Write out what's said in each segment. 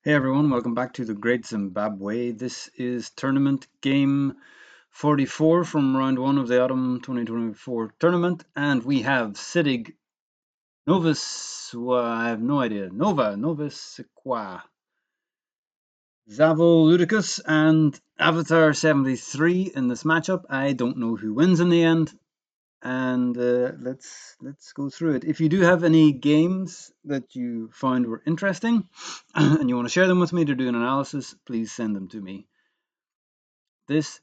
Hey everyone, welcome back to the Great Zimbabwe. This is tournament game 44 from round 1 of the autumn 2024 tournament, and we have siddhig, I have no idea, novasuecia, xaviludicus, and Avatar 73 in this matchup. I don't know who wins in the end, and let's go through it. If you do have any games that you find were interesting and you want to share them with me to do an analysis, please send them to me. This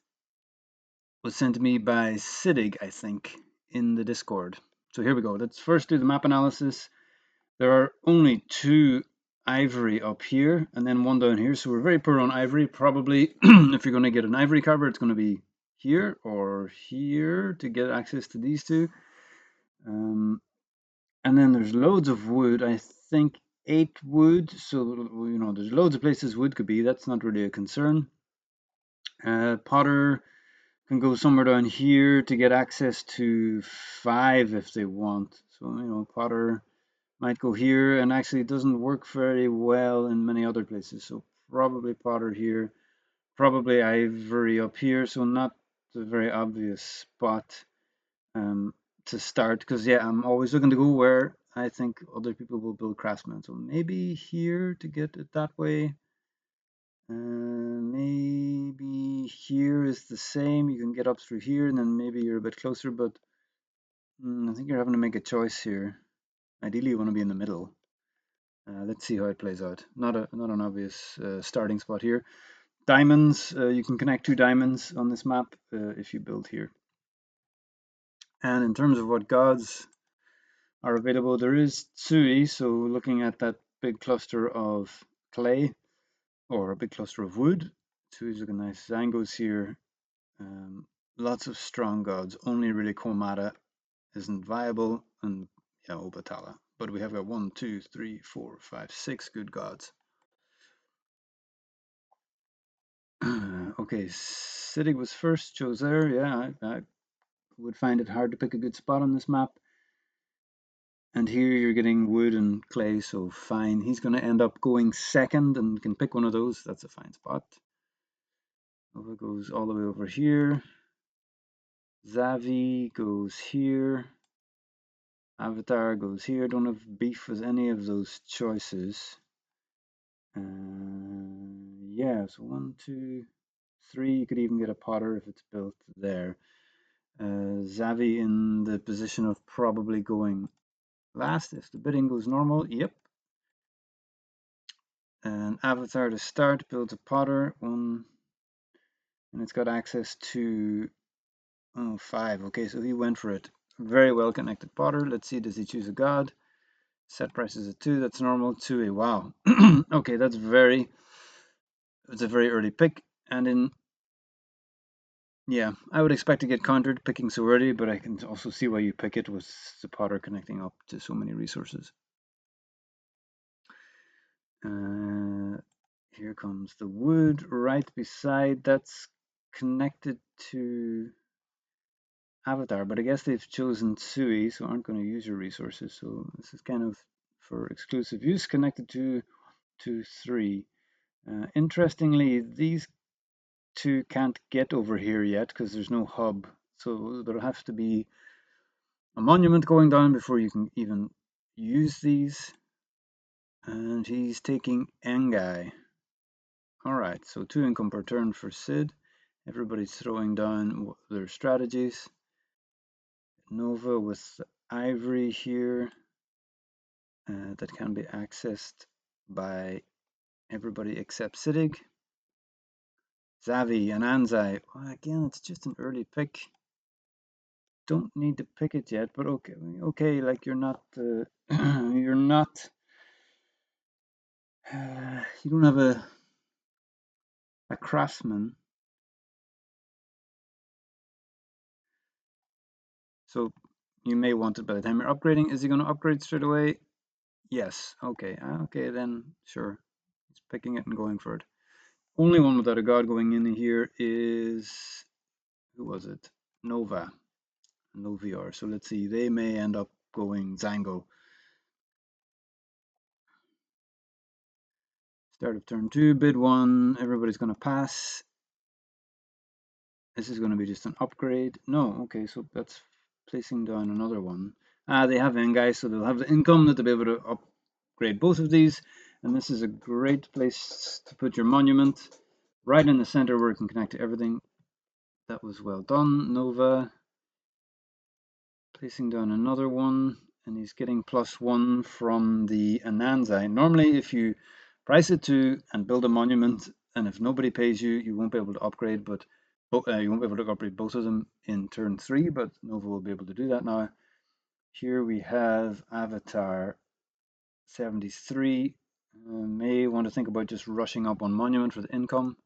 was sent to me by siddhig, I think, in the Discord. So here we go. Let's first do the map analysis. There are only two ivory up here and then one down here, so we're very poor on ivory. Probably if you're going to get an ivory cover, it's going to be here or here to get access to these two. And then there's loads of wood. I think 8 wood. So, there's loads of places wood could be. That's not really a concern. Potter can go somewhere down here to get access to 5 if they want. So, Potter might go here, and actually it doesn't work very well in many other places. So probably Potter here, probably Ivory up here. So not a very obvious spot to start, because yeah, I'm always looking to go where I think other people will build craftsmen. So maybe here to get it that way. Maybe here is the same. You can get up through here, and then maybe you're a bit closer. But I think you're having to make a choice here. Ideally, you want to be in the middle. Let's see how it plays out. Not an obvious starting spot here. Diamonds. You can connect 2 diamonds on this map if you build here. And in terms of what gods are available, there is Tsui. So looking at that big cluster of clay or a big cluster of wood, Tsui's looking nice. Zango's here. Lots of strong gods. Only really Komata isn't viable, and yeah, Obatala. But we have got 1, 2, 3, 4, 5, 6 good gods. Okay, siddhig was first, chose there. Yeah, I would find it hard to pick a good spot on this map. And here you're getting wood and clay, so fine. He's going to end up going second and can pick one of those. That's a fine spot. Nova goes all the way over here. Xavi goes here. Avatar goes here. Don't have beef with any of those choices. Yeah, so 1, 2, 3. You could even get a Potter if it's built there. Xavi in the position of probably going last if the bidding goes normal. Yep. And Avatar to start builds a Potter. 1. And it's got access to 5. Okay, so he went for it. Very well connected Potter. Let's see, does he choose a god? Set price is a 2. That's normal. 2. Wow. Okay, it's a very early pick. And yeah, I would expect to get countered picking so early, but I can also see why you pick it with the Potter connecting up to so many resources. Here comes the wood right beside. That's connected to Avatar, but I guess they've chosen Sui, so aren't going to use your resources. So this is kind of for exclusive use, connected to 3. Interestingly, these 2 can't get over here yet because there's no hub. So there'll have to be a monument going down before you can even use these. And he's taking Engai. Alright, so 2 income per turn for Sid. Everybody's throwing down their strategies. Nova with Ivory here that can be accessed by everybody except Siddhig. Xavi and Anzai. Well, again, it's just an early pick. Don't need to pick it yet, but okay. Like you're not, you're not. You don't have a craftsman, so you may want it by the time you're upgrading. Is he going to upgrade straight away? Yes. Okay. Okay, then sure. He's picking it and going for it. Only one without a god going in here is, who was it? Nova. Novior. So let's see. They may end up going Zango. Start of turn 2, bid 1, everybody's going to pass. This is going to be just an upgrade. No, okay, so that's placing down another one. They have in, guys, so they'll have the income that they'll be able to upgrade both of these. And this is a great place to put your monument, right in the center where it can connect to everything. That was well done, Nova. Placing down another one, and he's getting +1 from the Anansi. Normally, if you price it to and build a monument, and if nobody pays you, you won't be able to upgrade, but you won't be able to upgrade both of them in turn 3, but Nova will be able to do that now. Here we have Avatar 73. May want to think about just rushing up on monument for the income.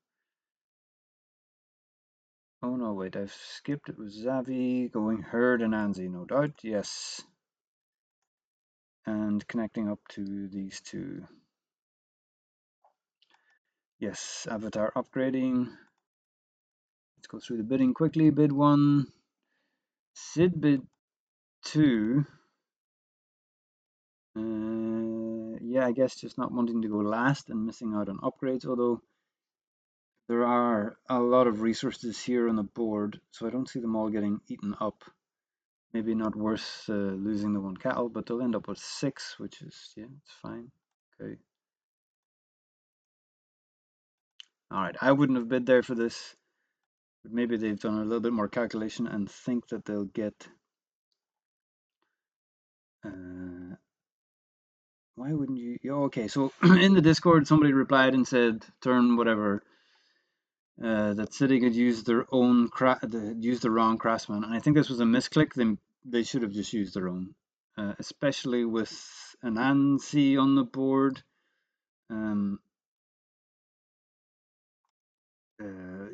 Oh no, wait, I've skipped. It was Xavi going Herd and Anzi, no doubt. Yes. And connecting up to these two. Yes, Avatar upgrading. Let's go through the bidding quickly. Bid 1. Sid bid 2. Yeah, I guess just not wanting to go last and missing out on upgrades, although there are a lot of resources here on the board, so I don't see them all getting eaten up. Maybe not worth losing the 1 cattle, but they'll end up with 6, which is, yeah, it's fine. Okay. All right, I wouldn't have bid there for this, but maybe they've done a little bit more calculation and think that they'll get... why wouldn't you? Okay, so in the Discord, somebody replied and said, turn whatever, that siddhig had used their own, used the wrong craftsman. And I think this was a misclick. They should have just used their own, especially with an Ansi on the board.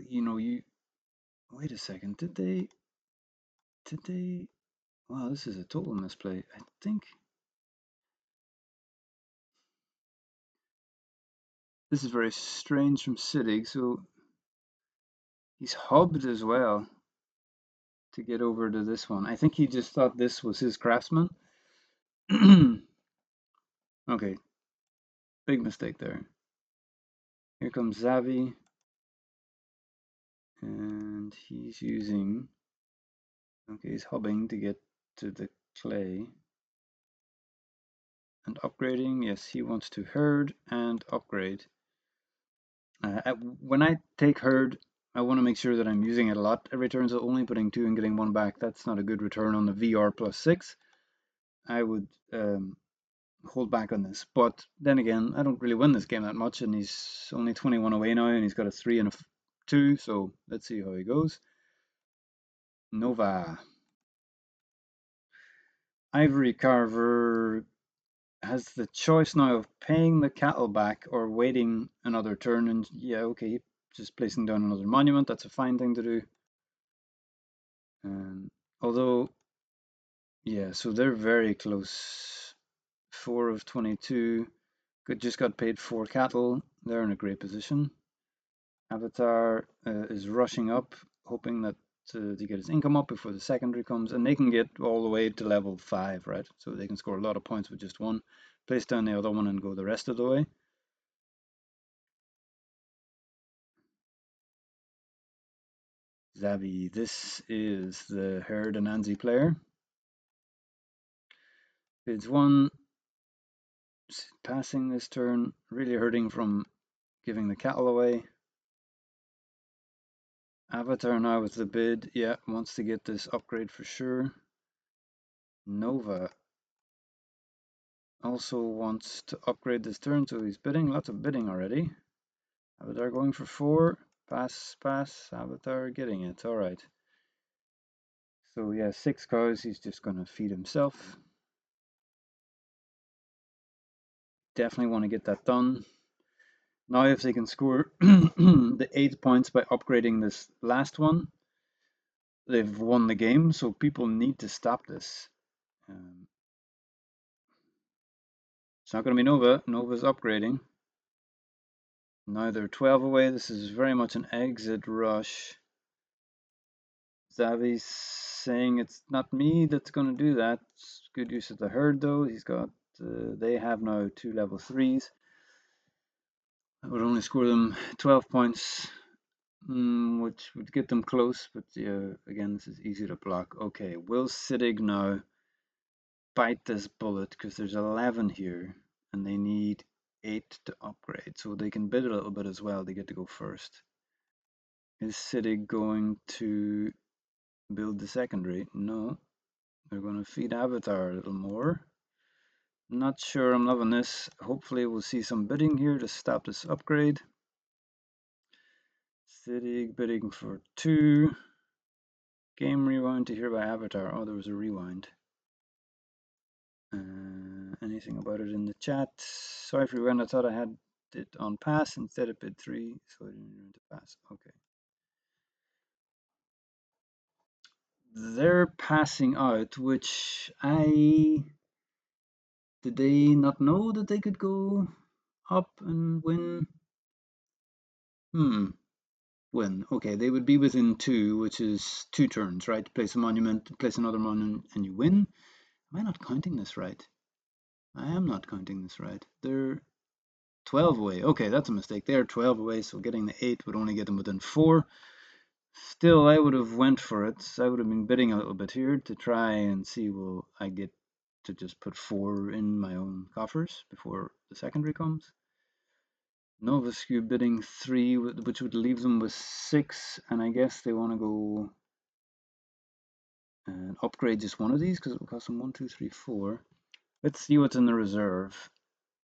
You know, wait a second, did they, wow, this is a total misplay. I think this is very strange from siddhig. So he's hubbed as well to get over to this one. I think he just thought this was his craftsman. Okay, big mistake there. Here comes Xavi, and he's using, okay, he's hubbing to get to the clay. And upgrading, yes, he wants to herd and upgrade. When I take herd, I want to make sure that I'm using it a lot every turn, so only putting 2 and getting 1 back, that's not a good return on the VR +6. I would hold back on this, but then again, I don't really win this game that much, and he's only 21 away now, and he's got a 3 and a 2, so let's see how he goes. Nova. Ivory Carver has the choice now of paying the cattle back or waiting another turn, and yeah, okay, just placing down another monument, that's a fine thing to do. Although, yeah, so they're very close. 4 of 22. Just got paid 4 cattle. They're in a great position. Avatar is rushing up, hoping that to get his income up before the secondary comes, and they can get all the way to level 5, right? So they can score a lot of points with just 1. Place down the other one and go the rest of the way. Xavi, this is the Herd and Anzi player. Bids 1, passing this turn, really hurting from giving the cattle away. Avatar now with the bid, yeah, wants to get this upgrade for sure. Nova also wants to upgrade this turn, so he's bidding, lots of bidding already. Avatar going for 4, pass, pass, Avatar getting it, alright. So yeah, 6 cows, he's just gonna feed himself. Definitely want to get that done. Now if they can score the 8 points by upgrading this last one, they've won the game, so people need to stop this. It's not going to be Nova. Nova's upgrading. Now they're 12 away. This is very much an exit rush. Xavi's saying it's not me that's going to do that. It's good use of the herd though. He's got, they have now 2 level 3s. would only score them 12 points, which would get them close, but yeah, again, this is easy to block. Okay, will siddhig now bite this bullet, because there's 11 here, and they need 8 to upgrade, so they can bid a little bit as well. They get to go first. Is siddhig going to build the secondary? No. They're going to feed Avatar a little more. Not sure I'm loving this. Hopefully we'll see some bidding here to stop this upgrade. siddhig bidding for 2. Game rewind to hear by Avatar. Oh, there was a rewind. Anything about it in the chat? Sorry for rewind. I thought I had it on pass instead of bid 3, so I didn't rewind to pass. Okay. They're passing out, which did they not know that they could go up and win? Win. Okay, they would be within 2, which is 2 turns, right? Place a monument, place another monument, and you win. Am I not counting this right? I am not counting this right. They're 12 away. Okay, that's a mistake. They're 12 away, so getting the 8 would only get them within 4. Still, I would have went for it. I would have been bidding a little bit here to try and see, will I get to just put 4 in my own coffers before the secondary comes. Novasuecia bidding 3, which would leave them with 6, and I guess they want to go and upgrade just one of these because it will cost them 1, 2, 3, 4. Let's see what's in the reserve,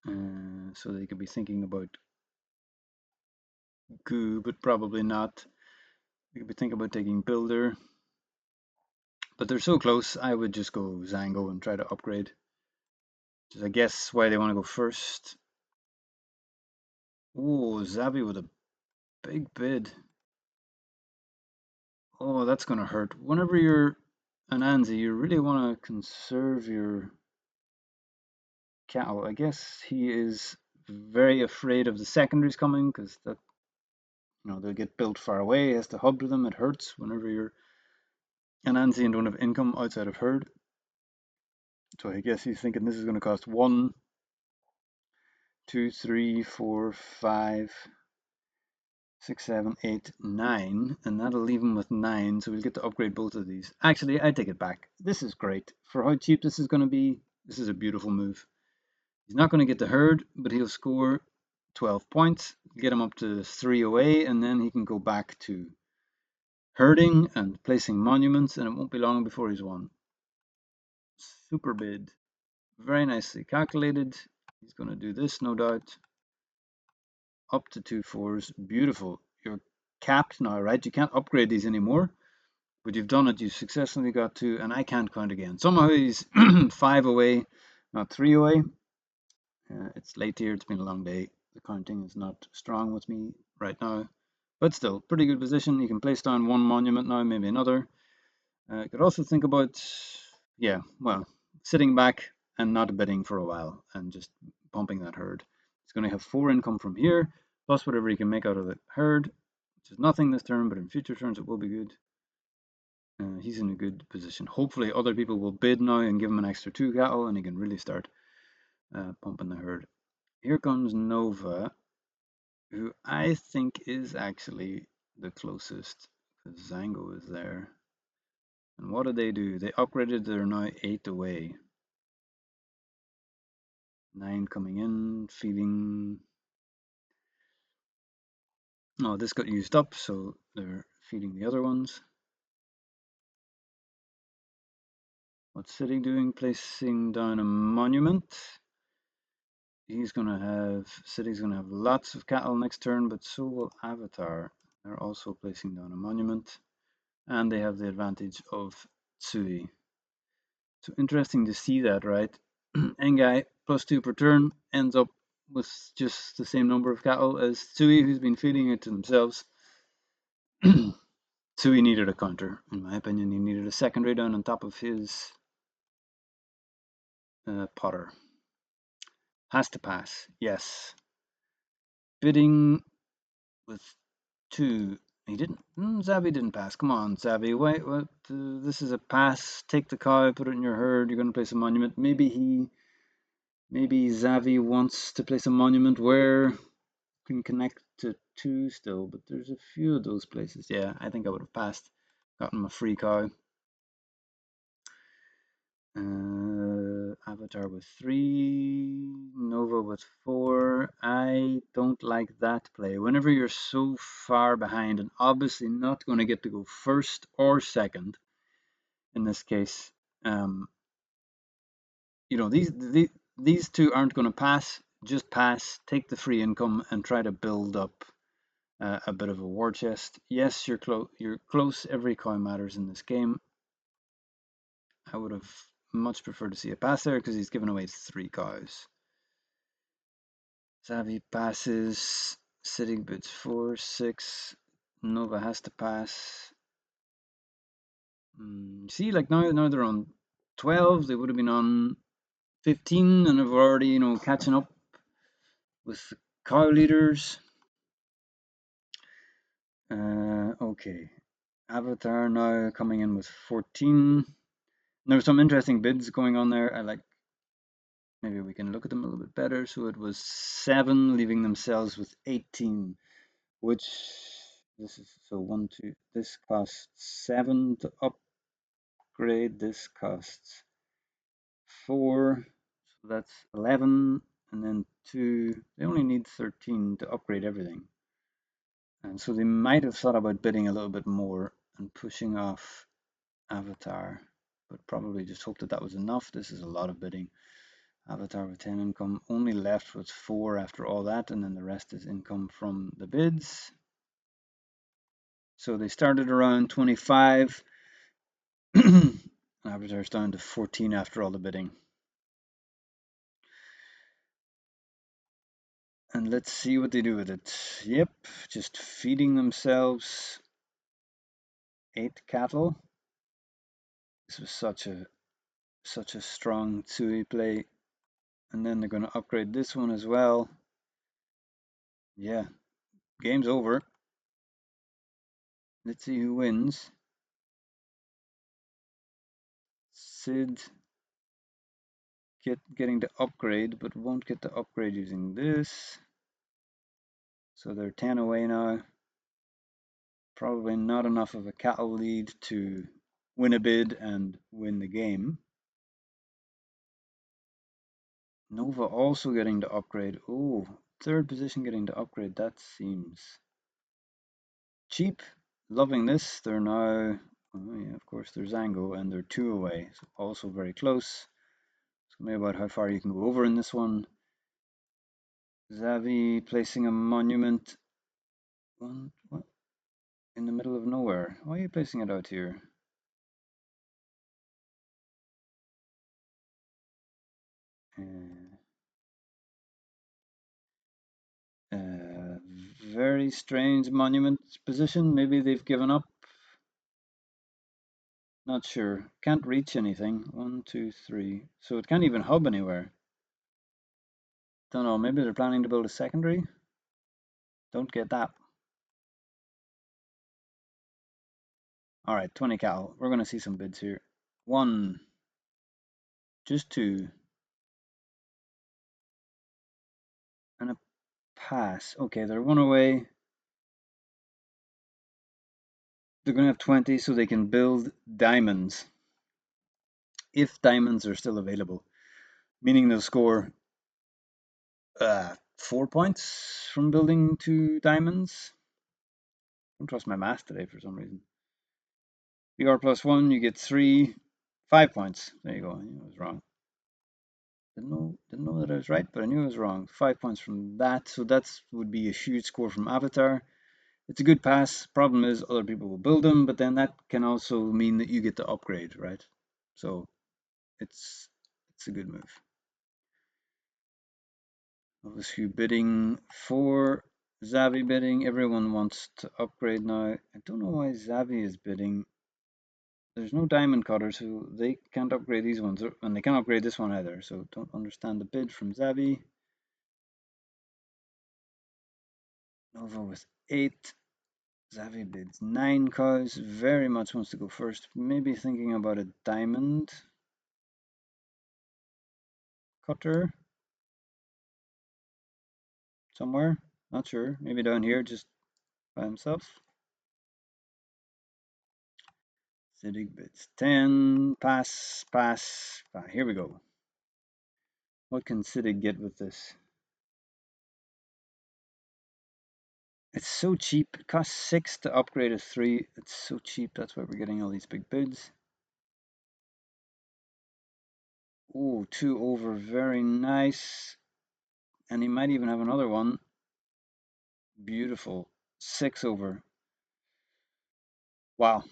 so they could be thinking about goo, but probably not. They could be thinking about taking builder, but they're so close. I would just go Zango and try to upgrade. Which is, I guess, why they want to go first. Oh, Xavi with a big bid. Oh, that's going to hurt. Whenever you're an Anzi, you really want to conserve your cattle. I guess he is very afraid of the secondaries coming, because that, they'll get built far away. He has to hub to them. It hurts whenever you're an Anzi and don't have income outside of herd. So I guess he's thinking this is going to cost 1, 2, 3, 4, 5, 6, 7, 8, 9, and that'll leave him with 9, so we'll get to upgrade both of these. Actually, I take it back. This is great. For how cheap this is going to be, this is a beautiful move. He's not going to get the herd, but he'll score 12 points, get him up to 3 away, and then he can go back to herding and placing monuments, and it won't be long before he's won. Super bid. Very nicely calculated. He's going to do this, no doubt. Up to 2 4s. Beautiful. You're capped now, right? You can't upgrade these anymore, but you've done it. You've successfully got 2, and I can't count again. Somehow he's 5 away, not 3 away. It's late here. It's been a long day. The counting is not strong with me right now, but still, pretty good position. You can place down 1 monument now, maybe another. You could also think about, sitting back and not bidding for a while and just pumping that herd. He's going to have 4 income from here, plus whatever he can make out of the herd, which is nothing this turn, but in future turns it will be good. He's in a good position. Hopefully other people will bid now and give him an extra 2 cattle, and he can really start pumping the herd. Here comes Nova, who I think is actually the closest, because Zango is there. And what did they do? They upgraded. They're now 8 away. 9 coming in, feeding. Oh, this got used up, so they're feeding the other ones. What's siddhig doing? Placing down a monument. Siddhig's gonna have lots of cattle next turn, but so will Avatar. They're also placing down a monument, and they have the advantage of Tsui. So interesting to see that, right? Engai +2 per turn ends up with just the same number of cattle as Tsui, who's been feeding it to themselves. Tsui needed a counter, in my opinion. He needed a secondary down on top of his Potter. Has to pass, yes. Bidding with 2. He didn't. Xavi didn't pass. Come on, Xavi. Wait, what? This is a pass. Take the cow, put it in your herd. You're going to place a monument. Maybe Xavi wants to place a monument where can connect to 2 still, but there's a few of those places. Yeah, I think I would have passed, gotten my free cow. Avatar with 3, Nova with 4. I don't like that play. Whenever you're so far behind and obviously not going to get to go first or second, in this case, you know, these two aren't going to pass. Just pass, take the free income, and try to build up a bit of a war chest. Yes, you're close. You're close. Every coin matters in this game. I would have much preferred to see a pass there because he's given away 3 cows. Xavi passes. Siddhig bids 4, 6. Nova has to pass. See, like now they're on 12. They would have been on 15, and have already, you know, catching up with the cow leaders. Okay. Avatar now coming in with 14. There were some interesting bids going on there. I like, maybe we can look at them a little bit better. So it was 7, leaving themselves with 18, which this is, so 1, 2, this costs 7 to upgrade. This costs 4, so that's 11, and then 2. They only need 13 to upgrade everything. And so they might have thought about bidding a little bit more and pushing off Avatar, but probably just hoped that that was enough. This is a lot of bidding. Avatar with 10 income, only left with 4 after all that, and then the rest is income from the bids. So they started around 25. Avatar's down to 14 after all the bidding. And let's see what they do with it. Yep, just feeding themselves 8 cattle. This was such a strong Tsui play. And then they're going to upgrade this one as well. Yeah, game's over. Let's see who wins. Sid getting the upgrade, but won't get the upgrade using this. So they're 10 away now. Probably not enough of a cattle lead to win a bid and win the game. Nova also getting the upgrade. Oh, 3rd position getting the upgrade. That seems cheap. Loving this. They're now, oh yeah, of course, there's Zango, and they're 2 away. So also very close. It's going to be about how far you can go over in this one. Xavi placing a monument. What? In the middle of nowhere. Why are you placing it out here? Very strange monument position. Maybe they've given up. Not sure. Can't reach anything. 1, 2, 3. So it can't even hub anywhere. Don't know. Maybe they're planning to build a secondary. Don't get that. All right, 20 cal. We're going to see some bids here. 1. Just 2. And a pass. Okay, they're 1 away. They're going to have 20 so they can build diamonds. If diamonds are still available. Meaning they'll score 4 points from building 2 diamonds. I don't trust my math today for some reason. BR +1, you get 3, 5 points. There you go. I knew I was wrong. Didn't know that I was right, but I knew I was wrong. 5 points from that. So that would be a huge score from Avatar. It's a good pass. Problem is other people will build them, but then that can also mean that you get to upgrade, right? So it's a good move. Obviously bidding for Xavi bidding. Everyone wants to upgrade now. I don't know why Xavi is bidding. There's no diamond cutters, so they can't upgrade these ones, and they can't upgrade this one either. So don't understand the bid from Xavi. Nova with 8. Xavi bids 9 cows. Very much wants to go first. Maybe thinking about a diamond cutter somewhere. Not sure. Maybe down here just by himself. Siddhig bits 10. Pass, pass. Here we go. What can Siddhig get with this? It's so cheap. It costs 6 to upgrade a 3. It's so cheap. That's why we're getting all these big bids. Oh, 2 over. Very nice. And he might even have another one. Beautiful. 6 over. Wow.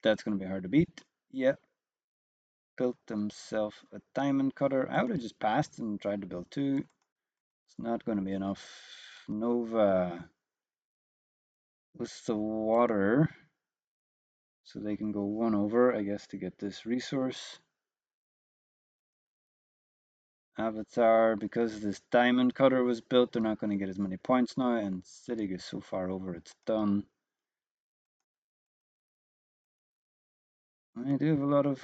That's going to be hard to beat. Yeah. Built himself a diamond cutter. I would have just passed and tried to build 2. It's not going to be enough. Nova. With the water. So they can go 1 over, I guess, to get this resource. Avatar, because this diamond cutter was built, they're not going to get as many points now, and Siddhig is so far over, it's done. I do have a lot of...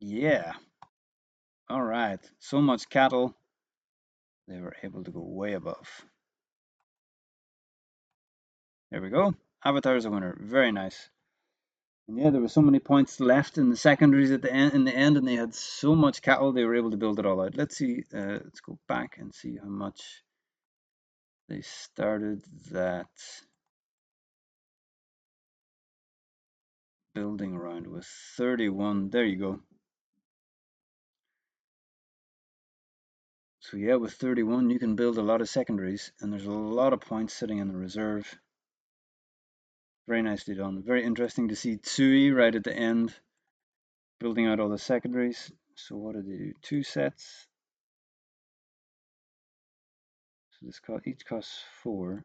Yeah. All right. So much cattle. They were able to go way above. There we go. Avatar is a winner. Very nice. And yeah, there were so many points left in the secondaries at the end, and they had so much cattle, they were able to build it all out. Let's see. Let's go back and see how much they started that building around with 31. There you go. So yeah, with 31, you can build a lot of secondaries, and there's a lot of points sitting in the reserve. Very nicely done. Very interesting to see Tsui right at the end, building out all the secondaries. So what did they do? 2 sets. So this each costs 4.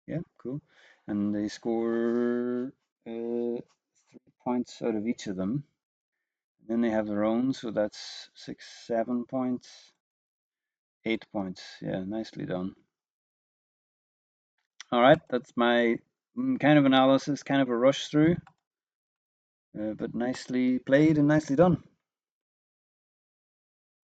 Yeah, cool. And they score 3 points out of each of them. And then they have their own, so that's 6, 7 points, 8 points. Yeah, nicely done. All right, that's my kind of analysis, kind of a rush through, but nicely played and nicely done.